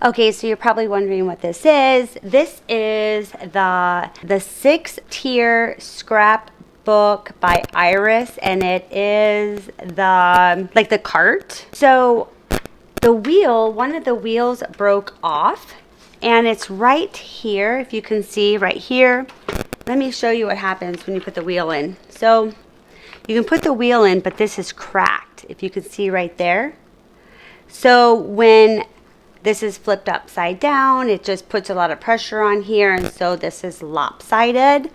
Okay, so you're probably wondering what this is. This is the 6-tier scrapbook by Iris, and it is the cart. So the wheel, one of the wheels broke off, and it's right here. If you can see right here, let me show you what happens when you put the wheel in. So you can put the wheel in, but this is cracked, if you can see right there. So when this is flipped upside down, it just puts a lot of pressure on here, and so this is lopsided.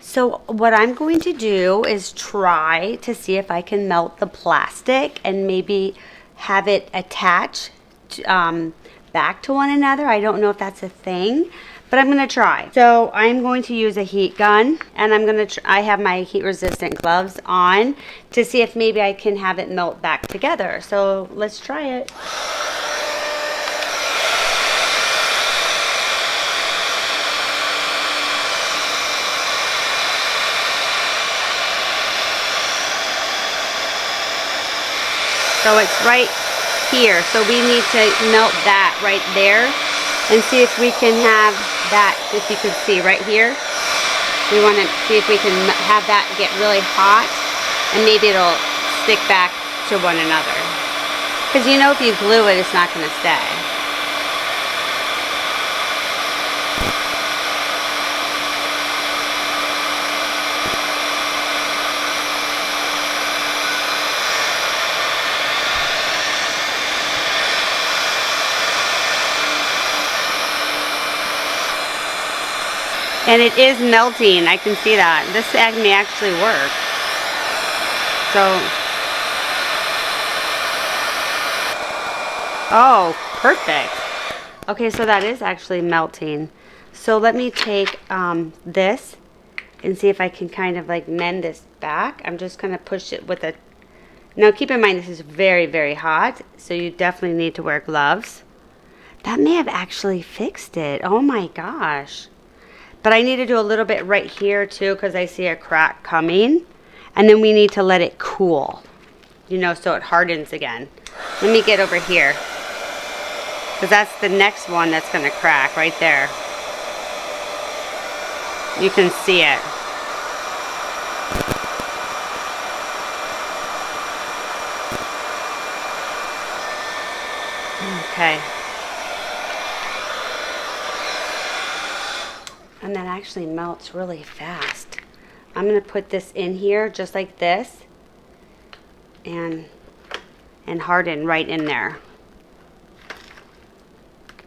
So what I'm going to do is try to see if I can melt the plastic and maybe have it attach back to one another. I don't know if that's a thing, but I'm going to try. So I'm going to use a heat gun, and I have my heat resistant gloves on to see if maybe I can have it melt back together. So let's try it. So it's right here. So we need to melt that right there and see if we can have that, if you can see right here. We want to see if we can have that get really hot, and maybe it'll stick back to one another. Because you know if you glue it, it's not going to stay. And it is melting. I can see that. This may actually work. So, oh, perfect. Okay, so that is actually melting. So let me take this and see if I can kind of like mend this back. I'm just going to push it with a... Now keep in mind this is very, very hot, so you definitely need to wear gloves. That may have actually fixed it. Oh my gosh. But I need to do a little bit right here too, because I see a crack coming. And then we need to let it cool, you know, so it hardens again. Let me get over here, because that's the next one that's going to crack right there. You can see it. Okay. And that actually melts really fast. I'm going to put this in here just like this and harden right in there.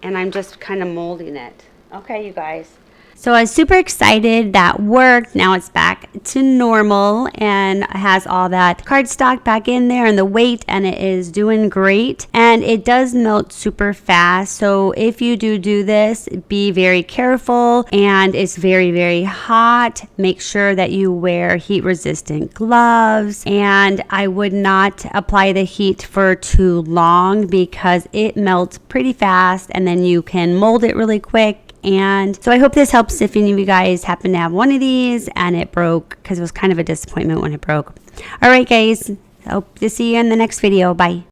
And I'm just kind of molding it. Okay, you guys. So I was super excited. That worked. Now it's back to normal and has all that cardstock back in there and the weight, and it is doing great. And it does melt super fast. So if you do this, be very careful. And it's very, very hot. Make sure that you wear heat resistant gloves. And I would not apply the heat for too long because it melts pretty fast, and then you can mold it really quick. And so I hope this helps if any of you guys happen to have one of these and it broke, because it was kind of a disappointment when it broke. All right, guys. Hope to see you in the next video. Bye.